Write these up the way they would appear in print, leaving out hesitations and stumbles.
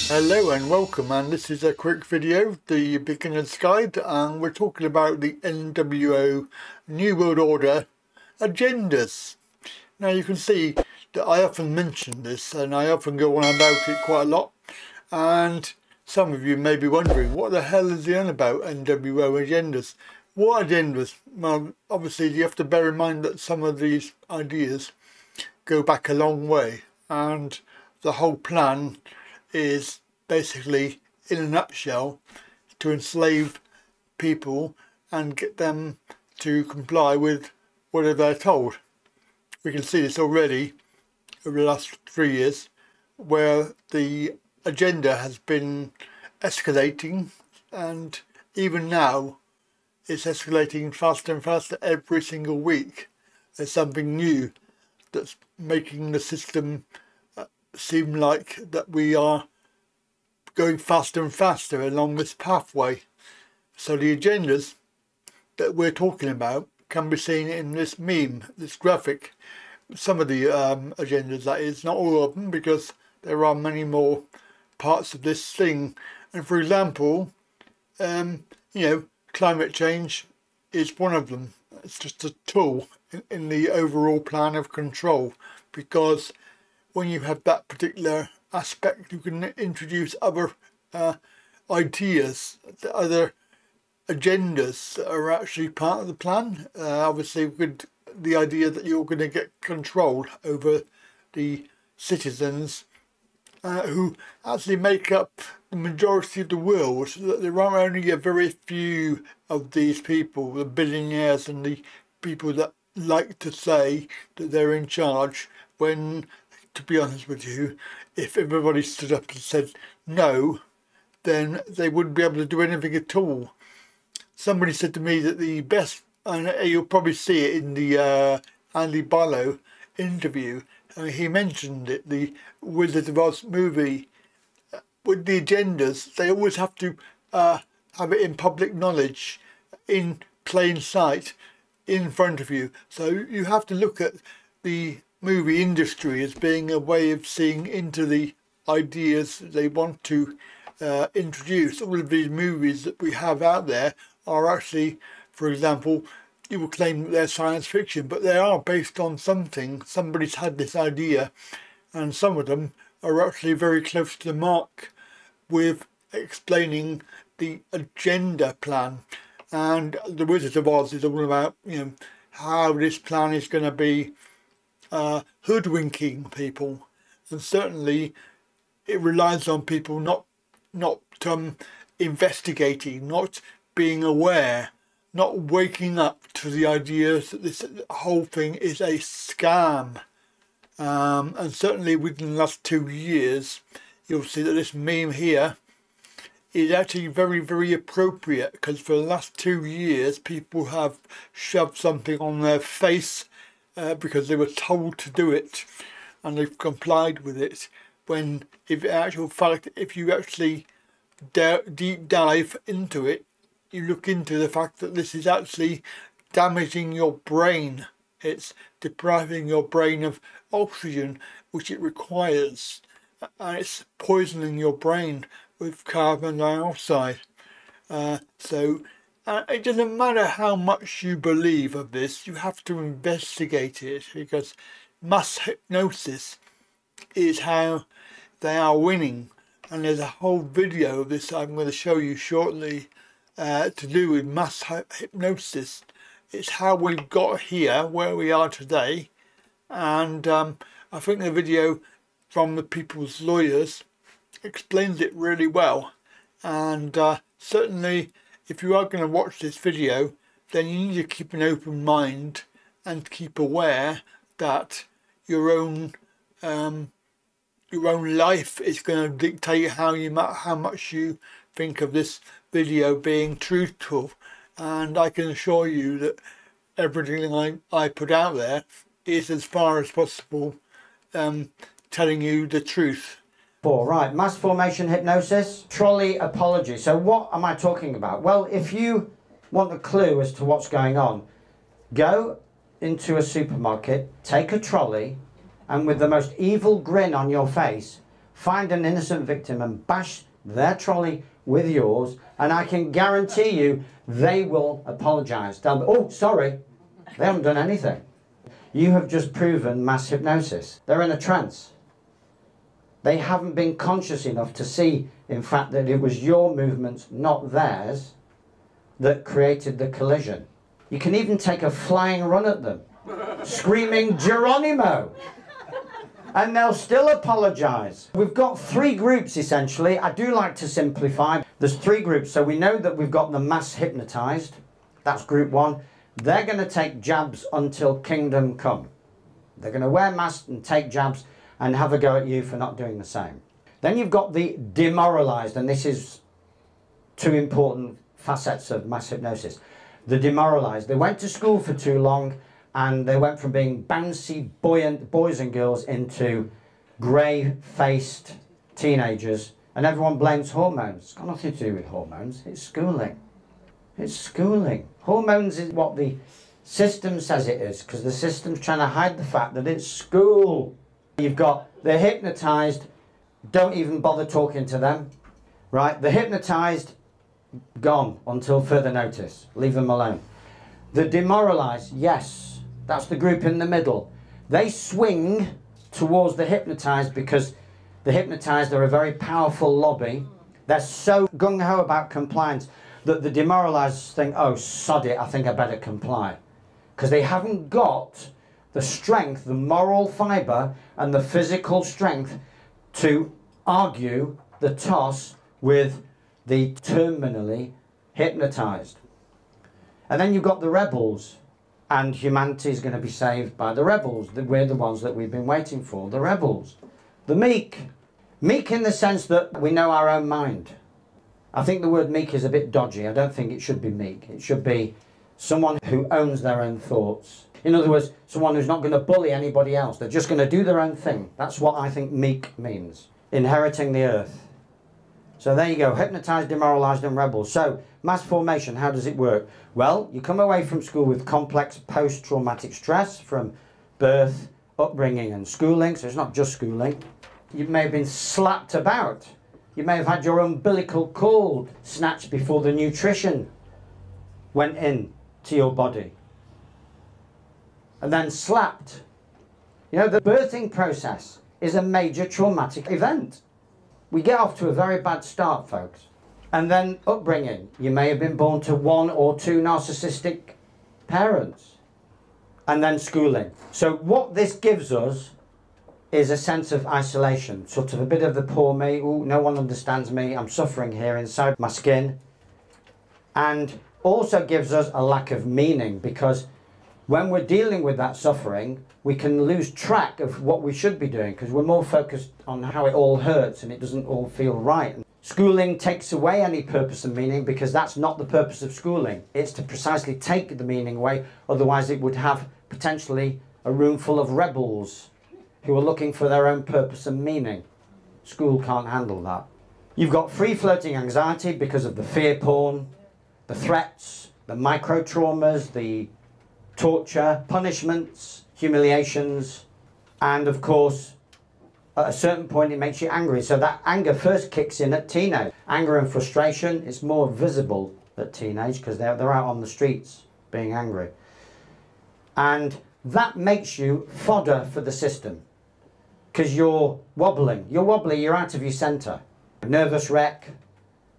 Hello and welcome, and this is a quick video, the beginner's guide, and we're talking about the NWO New World Order agendas. Now you can see that I often mention this and I often go on about it quite a lot, and some of you may be wondering, what the hell is he on about, NWO agendas? What agendas? Well, obviously you have to bear in mind that some of these ideas go back a long way, and the whole plan is basically, in a nutshell, to enslave people and get them to comply with whatever they're told. We can see this already over the last 3 years, where the agenda has been escalating, and even now it's escalating faster and faster every single week. There's something new that's making the system seem like that we are going faster and faster along this pathway. So the agendas that we're talking about can be seen in this meme, this graphic. Some of the agendas, that is, not all of them, because there are many more parts of this thing. And for example, you know, climate change is one of them. It's just a tool in the overall plan of control, because when you have that particular aspect, you can introduce other ideas, other agendas that are actually part of the plan. Obviously, with the idea that you're going to get control over the citizens who actually make up the majority of the world, so that there are only a very few of these people, the billionaires and the people that like to say that they're in charge, when, to be honest with you, if everybody stood up and said no, then they wouldn't be able to do anything at all. Somebody said to me that the best, and you'll probably see it in the Andy Barlow interview, he mentioned it, the Wizard of Oz movie, with the agendas, they always have to have it in public knowledge, in plain sight, in front of you. So you have to look at the movie industry as being a way of seeing into the ideas they want to introduce. All of these movies that we have out there are actually, for example, you will claim that they're science fiction, but they are based on something. Somebody's had this idea, and some of them are actually very close to the mark with explaining the agenda plan. And the Wizard of Oz is all about, you know, how this plan is going to be hoodwinking people, and certainly it relies on people not investigating, not being aware, not waking up to the ideas that this whole thing is a scam. And certainly within the last 2 years, you'll see that this meme here is actually very, very appropriate, because for the last 2 years people have shoved something on their face because they were told to do it, and they've complied with it, when in actual fact, if you actually deep dive into it, you look into the fact that this is actually damaging your brain. It's depriving your brain of oxygen, which it requires, and it's poisoning your brain with carbon dioxide. So it doesn't matter how much you believe of this, you have to investigate it, because mass hypnosis is how they are winning. And there's a whole video of this I'm going to show you shortly to do with mass hypnosis. It's how we got here, where we are today. And I think the video from the People's Lawyers explains it really well. And certainly, if you are going to watch this video, then you need to keep an open mind and keep aware that your own life is going to dictate how much you think of this video being truthful. And I can assure you that everything I put out there is, as far as possible, telling you the truth. Right, mass formation hypnosis, trolley apology. So what am I talking about? Well, if you want a clue as to what's going on, go into a supermarket, take a trolley, and with the most evil grin on your face, find an innocent victim and bash their trolley with yours, and I can guarantee you they will apologise. They'll be, oh, sorry, they haven't done anything. You have just proven mass hypnosis. They're in a trance. They haven't been conscious enough to see, in fact, that it was your movements, not theirs, that created the collision. You can even take a flying run at them, screaming Geronimo, and they'll still apologise. We've got three groups, essentially. I do like to simplify. There's three groups. So we know that we've got the mass hypnotised. That's group one. They're going to take jabs until kingdom come. They're going to wear masks and take jabs and have a go at you for not doing the same. Then you've got the demoralised, and this is two important facets of mass hypnosis. The demoralised. They went to school for too long, and they went from being bouncy, buoyant boys and girls into grey-faced teenagers, and everyone blames hormones. It's got nothing to do with hormones. It's schooling. It's schooling. Hormones is what the system says it is, because the system's trying to hide the fact that it's school. You've got the hypnotised, don't even bother talking to them, right? The hypnotised, gone until further notice. Leave them alone. The demoralised, yes, that's the group in the middle. They swing towards the hypnotised because the hypnotised are a very powerful lobby. They're so gung-ho about compliance that the demoralised think, oh, sod it, I think I better comply. Because they haven't got the strength, the moral fibre and the physical strength to argue the toss with the terminally hypnotised. And then you've got the rebels, and humanity is going to be saved by the rebels. We're the ones that we've been waiting for, the rebels. The meek. Meek in the sense that we know our own mind. I think the word meek is a bit dodgy. I don't think it should be meek. It should be someone who owns their own thoughts. In other words, someone who's not going to bully anybody else. They're just going to do their own thing. That's what I think meek means. Inheriting the earth. So there you go, hypnotised, demoralised and rebels. So, mass formation, how does it work? Well, you come away from school with complex post-traumatic stress from birth, upbringing and schooling. So it's not just schooling. You may have been slapped about. You may have had your umbilical cord snatched before the nutrition went in to your body. And then slapped. You know, the birthing process is a major traumatic event. We get off to a very bad start, folks. And then upbringing. You may have been born to one or two narcissistic parents. And then schooling. So what this gives us is a sense of isolation. Sort of a bit of the poor me. Ooh, no one understands me. I'm suffering here inside my skin. And also gives us a lack of meaning, because when we're dealing with that suffering, we can lose track of what we should be doing because we're more focused on how it all hurts and it doesn't all feel right. Schooling takes away any purpose and meaning, because that's not the purpose of schooling. It's to precisely take the meaning away, otherwise it would have potentially a room full of rebels who are looking for their own purpose and meaning. School can't handle that. You've got free-floating anxiety because of the fear porn, the threats, the micro-traumas, the torture, punishments, humiliations, and of course at a certain point it makes you angry. So that anger first kicks in at teenage. Anger and frustration is more visible at teenage because they're out on the streets being angry. And that makes you fodder for the system because you're wobbling. You're wobbly, you're out of your centre. Nervous wreck,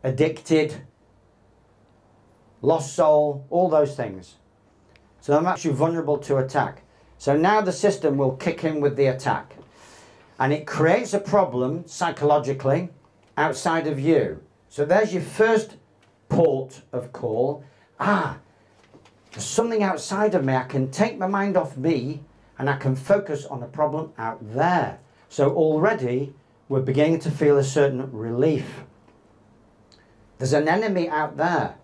addicted, lost soul, all those things. So that makes you vulnerable to attack. So now the system will kick in with the attack. And it creates a problem psychologically outside of you. So there's your first port of call. Ah, there's something outside of me. I can take my mind off me and I can focus on a problem out there. So already we're beginning to feel a certain relief. There's an enemy out there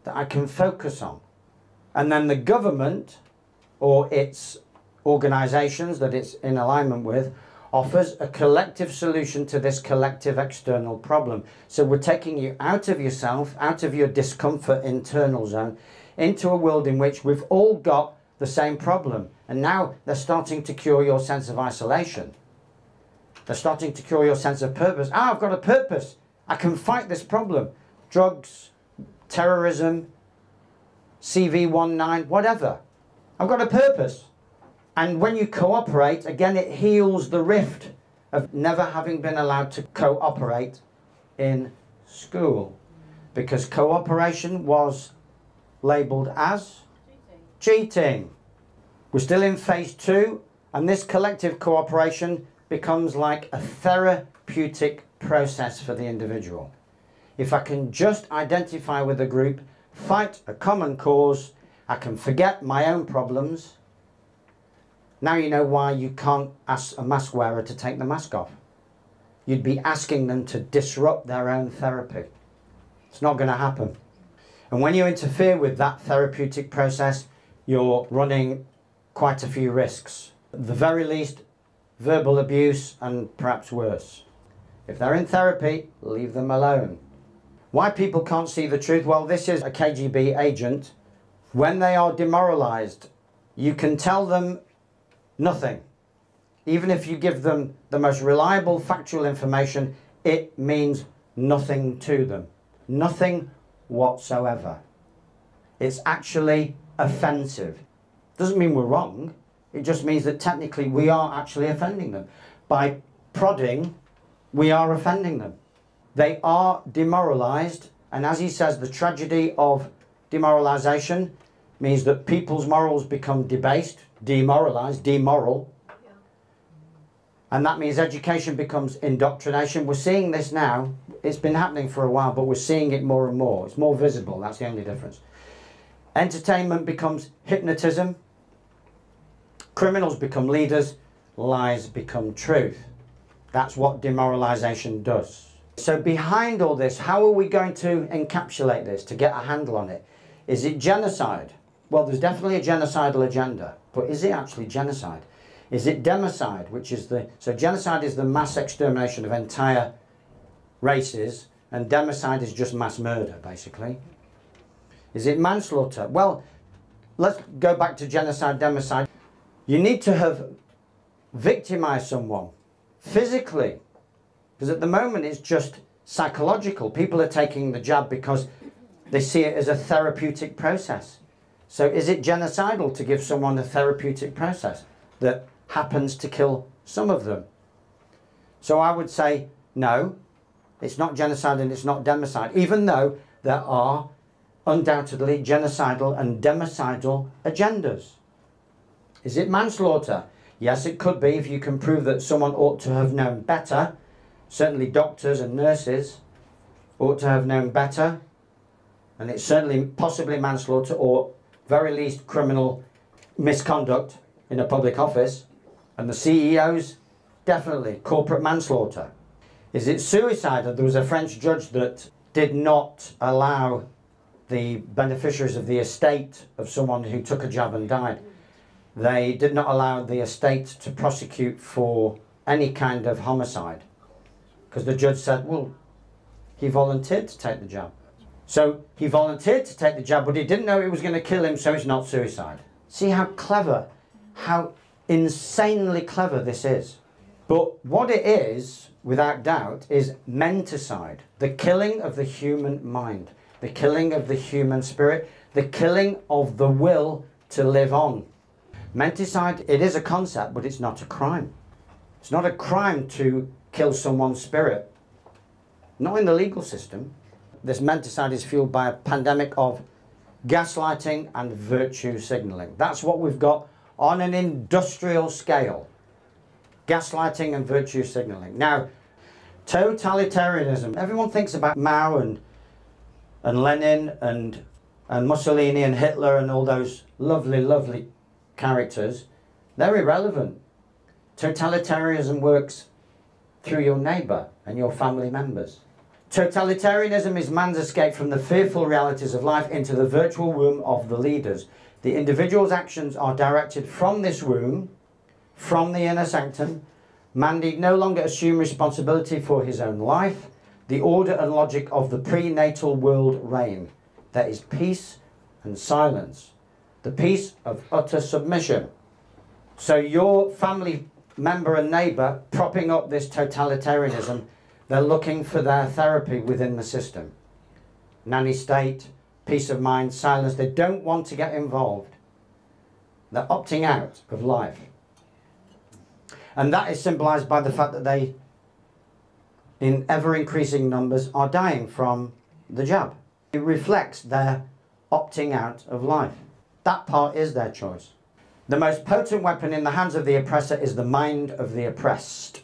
that I can focus on. And then the government, or its organisations that it's in alignment with, offers a collective solution to this collective external problem. So we're taking you out of yourself, out of your discomfort internal zone, into a world in which we've all got the same problem. And now they're starting to cure your sense of isolation. They're starting to cure your sense of purpose. Ah, I've got a purpose. I can fight this problem. Drugs, terrorism, CV19, whatever. I've got a purpose. And when you cooperate, again, it heals the rift of never having been allowed to cooperate in school. Because cooperation was labelled as cheating. We're still in phase 2, and this collective cooperation becomes like a therapeutic process for the individual. If I can just identify with a group, fight a common cause, I can forget my own problems. Now you know why you can't ask a mask wearer to take the mask off. You'd be asking them to disrupt their own therapy. It's not going to happen. And when you interfere with that therapeutic process, you're running quite a few risks. At the very least, verbal abuse and perhaps worse. If they're in therapy, leave them alone. Why people can't see the truth? Well, this is a KGB agent. When they are demoralized, you can tell them nothing. Even if you give them the most reliable factual information, it means nothing to them. Nothing whatsoever. It's actually offensive. Doesn't mean we're wrong. It just means that technically we are actually offending them. By prodding, we are offending them. They are demoralized, and as he says, the tragedy of demoralization means that people's morals become debased, demoralized, demoral. And that means education becomes indoctrination. We're seeing this now. It's been happening for a while, but we're seeing it more and more. It's more visible. That's the only difference. Entertainment becomes hypnotism. Criminals become leaders. Lies become truth. That's what demoralization does. So behind all this, how are we going to encapsulate this to get a handle on it? Is it genocide? Well, there's definitely a genocidal agenda, but is it actually genocide? Is it democide, which is so genocide is the mass extermination of entire races, and democide is just mass murder, basically. Is it manslaughter? Well, let's go back to genocide, democide. You need to have victimized someone physically, because at the moment it's just psychological. People are taking the jab because they see it as a therapeutic process. So is it genocidal to give someone a therapeutic process that happens to kill some of them? So I would say no, it's not genocide and it's not democide, even though there are undoubtedly genocidal and democidal agendas. Is it manslaughter? Yes, it could be if you can prove that someone ought to have known better. Certainly doctors and nurses ought to have known better, and it's certainly possibly manslaughter or very least criminal misconduct in a public office. And the CEOs, definitely corporate manslaughter. Is it suicide? There was a French judge that did not allow the beneficiaries of the estate of someone who took a jab and died. They did not allow the estate to prosecute for any kind of homicide, because the judge said, well, he volunteered to take the jab. So he volunteered to take the jab, but he didn't know it was going to kill him, so it's not suicide. See how clever, how insanely clever this is. But what it is, without doubt, is menticide, the killing of the human mind, the killing of the human spirit, the killing of the will to live on. Menticide, it is a concept, but it's not a crime. It's not a crime to kill someone's spirit. Not in the legal system. This menticide is fueled by a pandemic of gaslighting and virtue signalling. That's what we've got on an industrial scale. Gaslighting and virtue signalling. Now, totalitarianism. Everyone thinks about Mao and Lenin and Mussolini and Hitler and all those lovely, lovely characters. They're irrelevant. Totalitarianism works through your neighbour and your family members. Totalitarianism is man's escape from the fearful realities of life into the virtual womb of the leaders. The individual's actions are directed from this womb, from the inner sanctum. Man need no longer assume responsibility for his own life. The order and logic of the prenatal world reign. There is peace and silence. the peace of utter submission. So your family member and neighbour propping up this totalitarianism, they're looking for their therapy within the system. Nanny state, peace of mind, silence. They don't want to get involved. They're opting out of life. And that is symbolised by the fact that they, in ever-increasing numbers, are dying from the jab. It reflects their opting out of life. That part is their choice. The most potent weapon in the hands of the oppressor is the mind of the oppressed.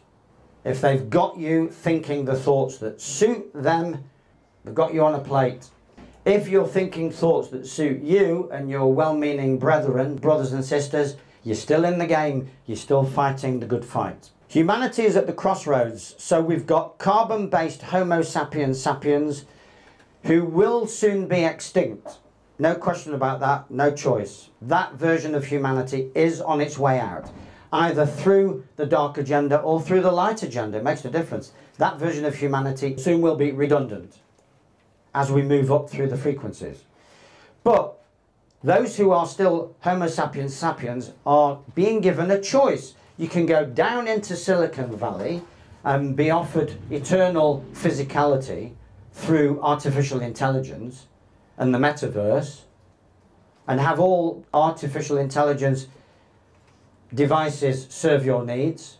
If they've got you thinking the thoughts that suit them, they've got you on a plate. If you're thinking thoughts that suit you and your well-meaning brethren, brothers and sisters, you're still in the game, you're still fighting the good fight. Humanity is at the crossroads, so we've got carbon-based Homo sapiens sapiens who will soon be extinct. No question about that, no choice. That version of humanity is on its way out, either through the dark agenda or through the light agenda. It makes no difference. That version of humanity soon will be redundant as we move up through the frequencies. But those who are still Homo sapiens sapiens are being given a choice. You can go down into Silicon Valley and be offered eternal physicality through artificial intelligence and the metaverse, and have all artificial intelligence devices serve your needs.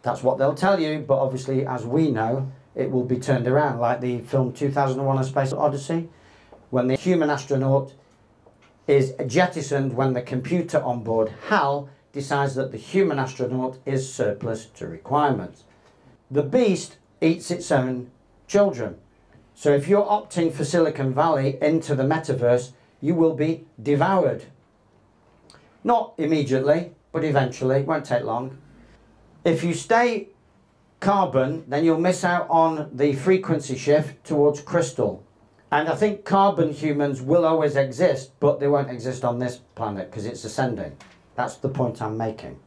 That's what they'll tell you, but obviously, as we know, it will be turned around, like the film 2001: A Space Odyssey, when the human astronaut is jettisoned when the computer on board HAL decides that the human astronaut is surplus to requirements. The beast eats its own children. So if you're opting for Silicon Valley into the metaverse, you will be devoured. Not immediately, but eventually. It won't take long. If you stay carbon, then you'll miss out on the frequency shift towards crystal. And I think carbon humans will always exist, but they won't exist on this planet because it's ascending. That's the point I'm making.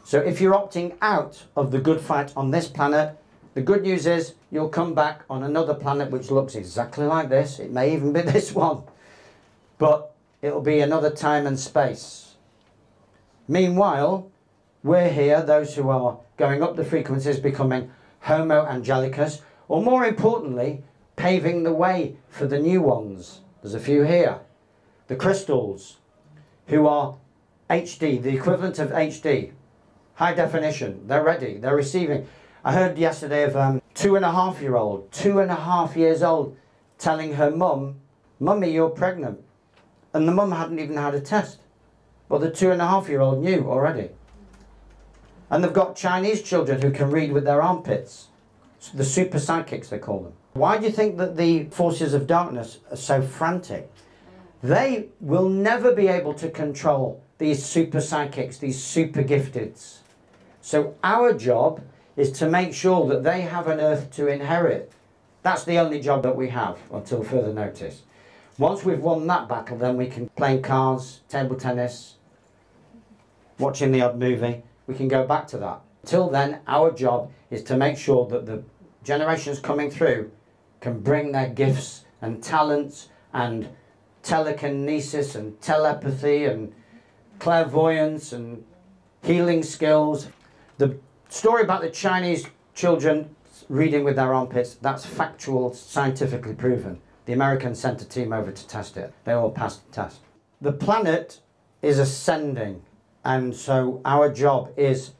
So if you're opting out of the good fight on this planet, the good news is you'll come back on another planet which looks exactly like this. It may even be this one, but it'll be another time and space. Meanwhile, we're here, those who are going up the frequencies, becoming Homo Angelicus, or more importantly, paving the way for the new ones. There's a few here. The crystals, who are HD, the equivalent of HD. High definition. They're ready. They're receiving. I heard yesterday of a 2.5-year-old, 2.5 years old, telling her mum, "Mummy, you're pregnant." And the mum hadn't even had a test. But the 2.5-year-old knew already. And they've got Chinese children who can read with their armpits. The super psychics, they call them. Why do you think that the forces of darkness are so frantic? They will never be able to control these super psychics, these super gifteds. So our job is to make sure that they have an earth to inherit. That's the only job that we have until further notice. Once we've won that battle, then we can play cards, table tennis, watching the odd movie. We can go back to that. Till then, our job is to make sure that the generations coming through can bring their gifts and talents and telekinesis and telepathy and clairvoyance and healing skills. The story about the Chinese children reading with their armpits, that's factual, scientifically proven. The Americans sent a team over to test it. They all passed the test. The planet is ascending, and so our job is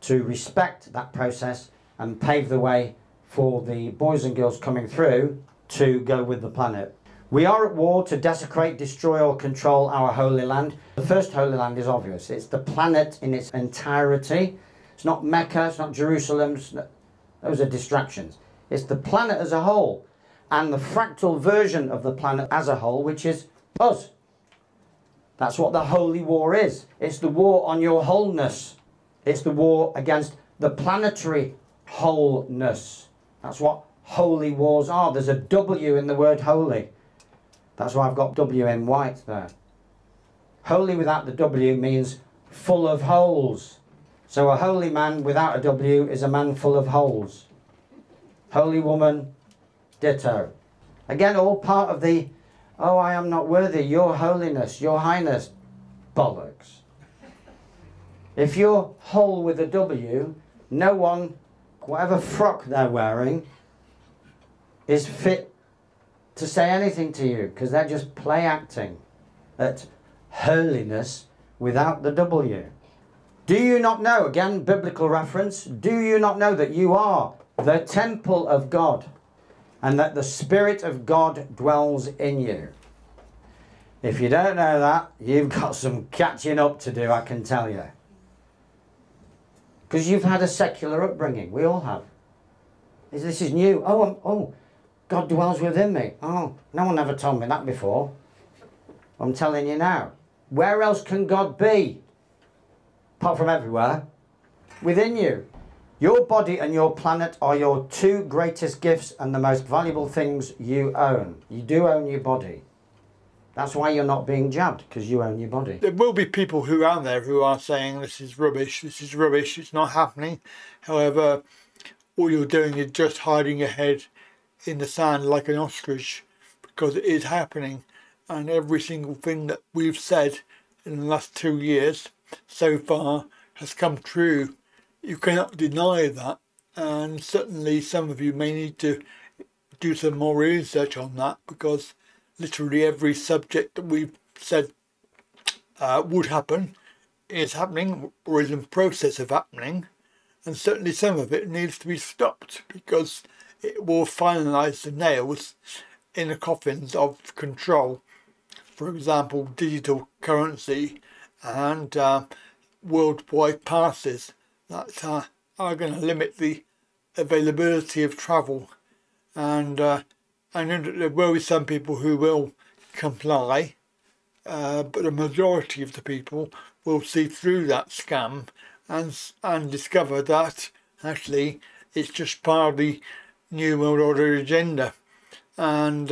to respect that process and pave the way for the boys and girls coming through to go with the planet. We are at war to desecrate, destroy or control our holy land. The first holy land is obvious. It's the planet in its entirety. It's not Mecca, it's not Jerusalem, those are distractions. It's the planet as a whole, and the fractal version of the planet as a whole, which is us. That's what the holy war is. It's the war on your wholeness. It's the war against the planetary wholeness. That's what holy wars are. There's a W in the word holy. That's why I've got W in white there. Holy without the W means full of holes. So a holy man without a W is a man full of holes. Holy woman, ditto. Again, all part of the Oh, I am not worthy, your holiness, your highness. Bollocks. If you're whole with a W, no one, whatever frock they're wearing, is fit to say anything to you, because they're just play acting at holiness without the W. Do you not know, again, biblical reference, do you not know that you are the temple of God and that the Spirit of God dwells in you? If you don't know that, you've got some catching up to do, I can tell you. Because you've had a secular upbringing. We all have. This is new. Oh, God dwells within me. Oh, no one ever told me that before. I'm telling you now. Where else can God be? Apart from everywhere. Within you. Your body and your planet are your two greatest gifts and the most valuable things you own. You do own your body. That's why you're not being jabbed, because you own your body. There will be people who are out there who are saying this is rubbish, it's not happening. However, all you're doing is just hiding your head in the sand like an ostrich, because it is happening. And every single thing that we've said in the last 2 years so far has come true. You cannot deny that, and certainly some of you may need to do some more research on that, because literally every subject that we've said would happen is happening or is in process of happening, and certainly some of it needs to be stopped, because it will finalise the nails in the coffins of control. For example, digital currency and worldwide passes that are going to limit the availability of travel, and I know that there will be some people who will comply, but the majority of the people will see through that scam and discover that actually it's just part of the New World Order agenda. And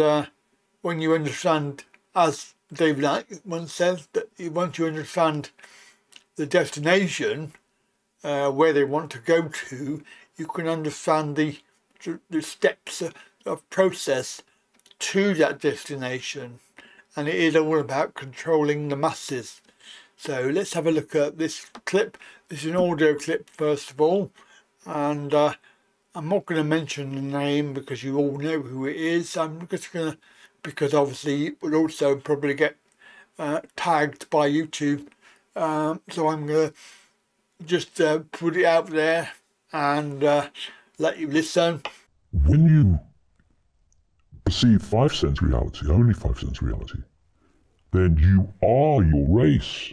when you understand, as David Icke once said, that once you understand the destination, where they want to go to, you can understand the steps of process to that destination, and it is all about controlling the masses. So let's have a look at this clip. This is an audio clip first of all, and I'm not going to mention the name because you all know who it is. I'm just going to, because obviously it would also probably get tagged by YouTube, so I'm going to just put it out there and let you listen. When you perceive 5 sense reality, only 5 sense reality, then you are your race,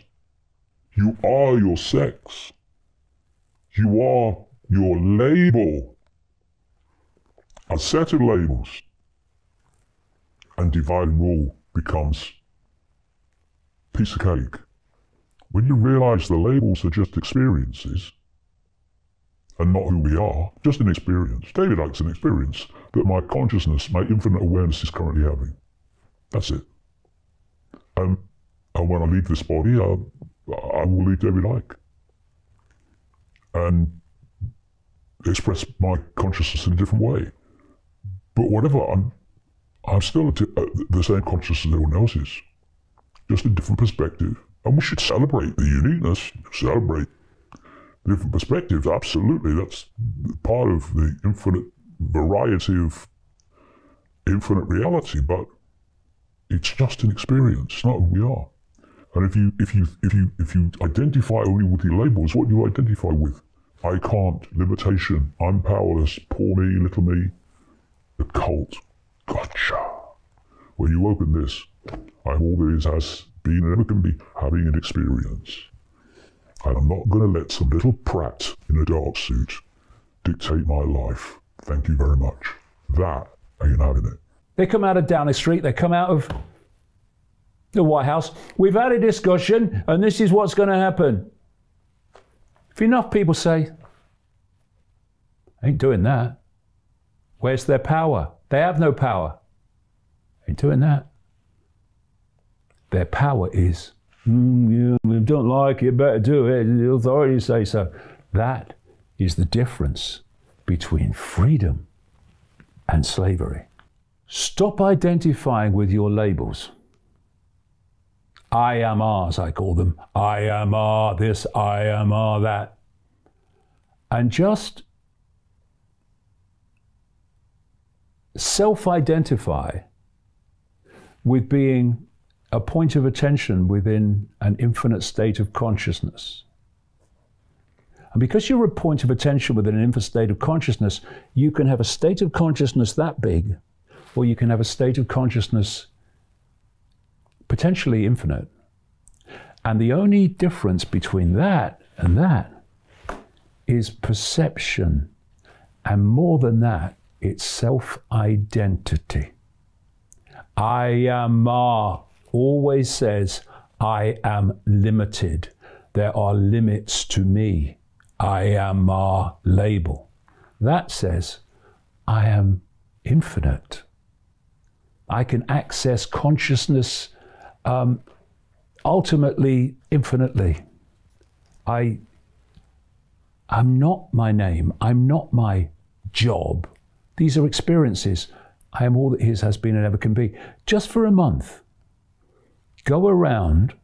you are your sex, you are your label, a set of labels, and divide and rule becomes piece of cake. When you realise the labels are just experiences and not who we are, just an experience. David Icke's an experience that my consciousness, my infinite awareness is currently having. That's it. And when I leave this body, I will leave David Icke and express my consciousness in a different way. But whatever, I'm still the same consciousness as everyone else is, just a different perspective. And we should celebrate the uniqueness, celebrate different perspectives, absolutely. That's part of the infinite variety of infinite reality, but it's just an experience, not who we are. And if you identify only with your labels, what do you identify with? I can't, limitation, I'm powerless, poor me, little me, the cult. Gotcha. When you open this, I'm all there is, has been, and ever can be, having an experience. And I'm not going to let some little prat in a dark suit dictate my life. Thank you very much. That ain't having it. They come out of Downing Street, they come out of the White House. We've had a discussion and this is what's going to happen. If enough people say, ain't doing that, where's their power? They have no power. Ain't doing that. Their power is, yeah, we don't like it, better do it, the authorities say so. That is the difference between freedom and slavery. Stop identifying with your labels. I am ours, I call them. I am this, I am that. And just self-identify with being a point of attention within an infinite state of consciousness. And because you're a point of attention within an infinite state of consciousness, you can have a state of consciousness that big, or you can have a state of consciousness potentially infinite. And the only difference between that and that is perception. And more than that, it's self-identity. I am always says, I am limited. There are limits to me. I am label. That says, I am infinite. I can access consciousness ultimately, infinitely. I'm not my name. I'm not my job. These are experiences. I am all that is, has been, and ever can be. Just for a month, go around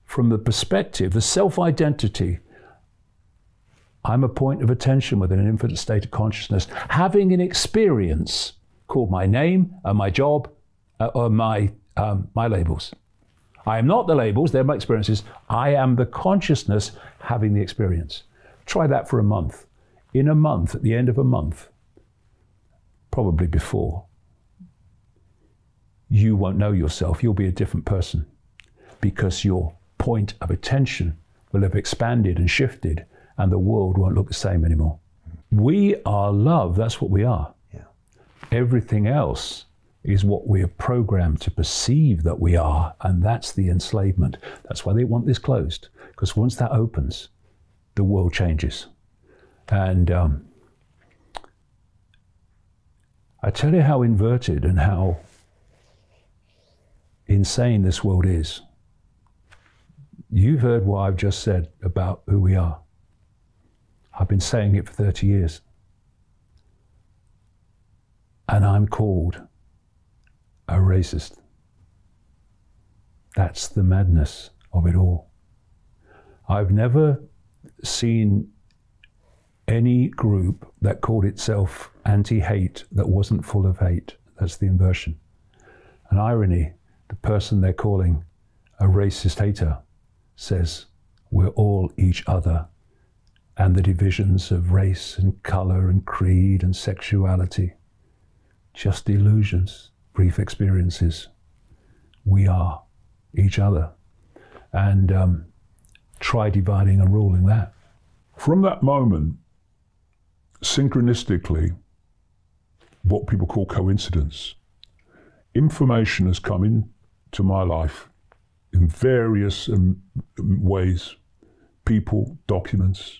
from the perspective, the self-identity. I'm a point of attention within an infinite state of consciousness, having an experience called my name and my job or my labels. I am not the labels, they're my experiences. I am the consciousness having the experience. Try that for a month. In a month, at the end of a month, probably before, you won't know yourself. You'll be a different person because your point of attention will have expanded and shifted, and the world won't look the same anymore. We are love, that's what we are. Yeah. Everything else is what we are programmed to perceive that we are, and that's the enslavement. That's why they want this closed, because once that opens, the world changes. And I tell you how inverted and how insane this world is. You've heard what I've just said about who we are. I've been saying it for 30 years. And I'm called a racist. That's the madness of it all. I've never seen any group that called itself anti-hate that wasn't full of hate. That's the inversion. An irony, the person they're calling a racist hater says we're all each other, and the divisions of race and color and creed and sexuality, just illusions, brief experiences. We are each other. And try dividing and ruling that. From that moment, synchronistically, what people call coincidence, information has come into my life in various ways. People, documents,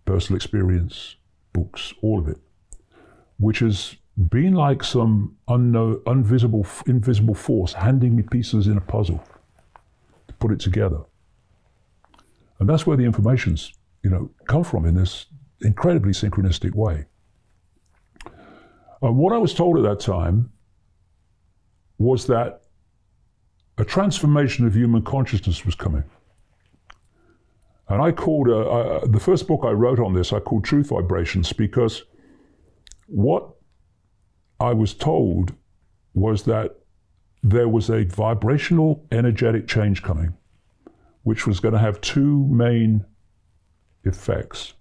personal experience, books, all of it, which has been like some unknown, invisible force handing me pieces in a puzzle to put it together. And that's where the information's, come from in this incredibly synchronistic way. What I was told at that time was that a transformation of human consciousness was coming. And I called, the first book I wrote on this, I called Truth Vibrations, because what I was told was that there was a vibrational energetic change coming, which was going to have two main effects.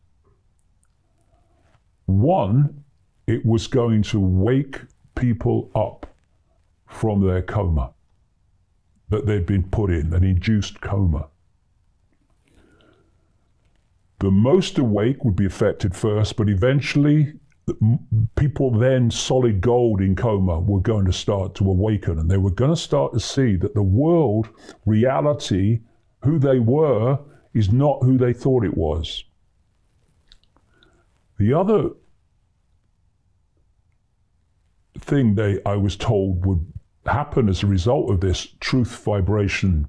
One, it was going to wake people up from their coma that they'd been put in, an induced coma. The most awake would be affected first, but eventually people then solid gold in coma were going to start to awaken, and they were going to start to see that the world, reality, who they were, is not who they thought it was. The other thing I was told would happen as a result of this truth vibration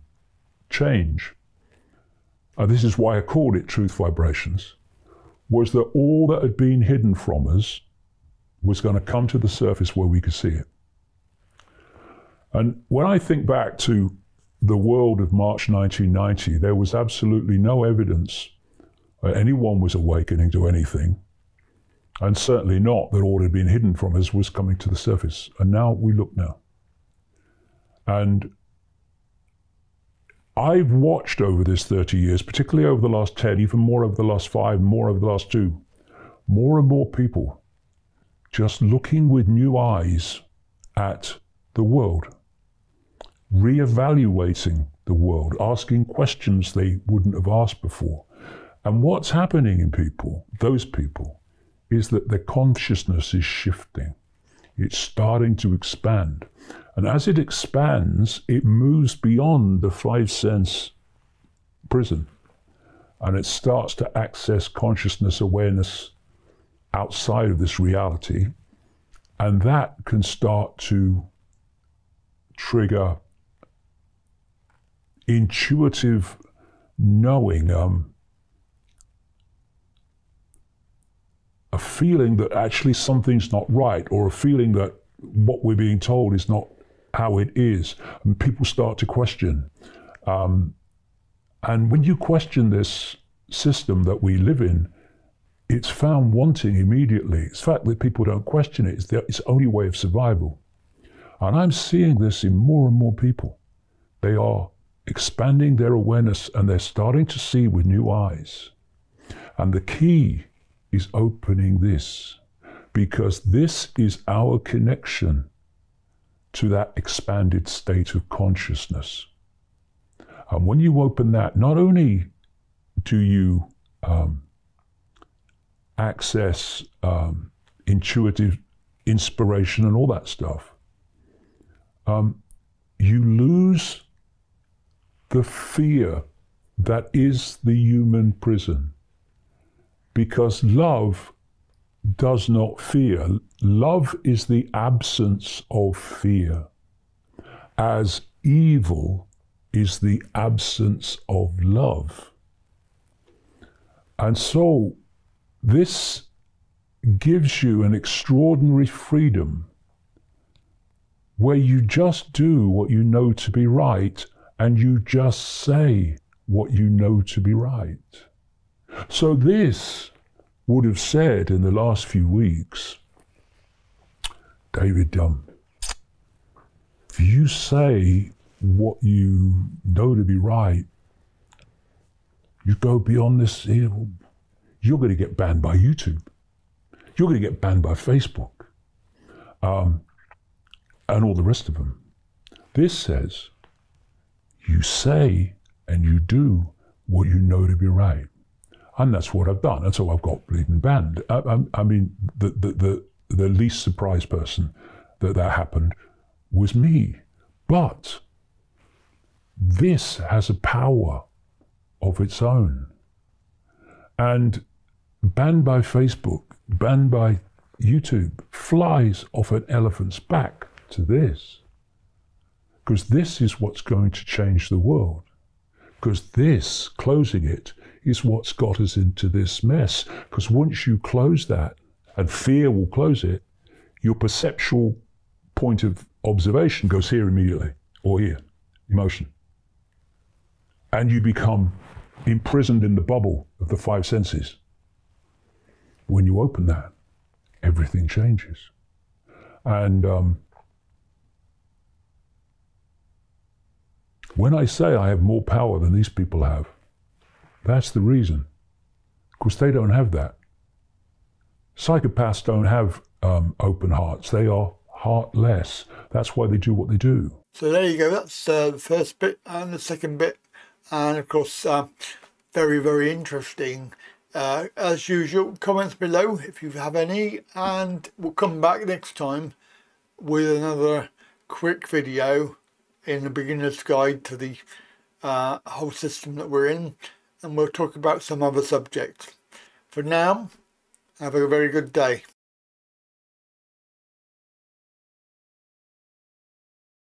change, and this is why I called it Truth Vibrations, was that all that had been hidden from us was going to come to the surface where we could see it. And when I think back to the world of March 1990, there was absolutely no evidence that anyone was awakening to anything, and certainly not that all had been hidden from us was coming to the surface. And now we look now. And I've watched over this 30 years, particularly over the last 10, even more over the last 5, more over the last 2, more and more people just looking with new eyes at the world, re-evaluating the world, asking questions they wouldn't have asked before. And what's happening in people, those people, is that their consciousness is shifting. It's starting to expand. And as it expands, it moves beyond the 5-sense prison. And it starts to access consciousness awareness outside of this reality. And that can start to trigger intuitive knowing, a feeling that actually something's not right, or a feeling that what we're being told is not how it is. And people start to question. And when you question this system that we live in, it's found wanting immediately. It's the fact that people don't question it. It's its only way of survival. And I'm seeing this in more and more people. They are expanding their awareness and they're starting to see with new eyes. And the key is opening this, because this is our connection to that expanded state of consciousness. And when you open that, not only do you access intuitive inspiration and all that stuff, you lose the fear that is the human prison. Because love does not fear. Love is the absence of fear, as evil is the absence of love. And so this gives you an extraordinary freedom where you just do what you know to be right, and you just say what you know to be right. So this would have said in the last few weeks, David, if you say what you know to be right, you go beyond this, you're going to get banned by YouTube. You're going to get banned by Facebook, and all the rest of them. This says, you say and you do what you know to be right. And that's what I've done. And so I've got bleeding banned. I mean, the least surprised person that happened was me. But this has a power of its own. And banned by Facebook, banned by YouTube, flies off an elephant's back to this. Because this is what's going to change the world. Because this, closing it, is what's got us into this mess. Because once you close that, and fear will close it, your perceptual point of observation goes here immediately, or here, emotion. And you become imprisoned in the bubble of the 5 senses. When you open that, everything changes. And when I say I have more power than these people have, that's the reason. Because they don't have that. Psychopaths don't have open hearts. They are heartless. That's why they do what they do. So there you go. That's the first bit and the second bit. And of course, very, very interesting. As usual, comments below if you have any. And we'll come back next time with another quick video in the beginner's guide to the whole system that we're in, and we'll talk about some other subjects. For now, have a very good day.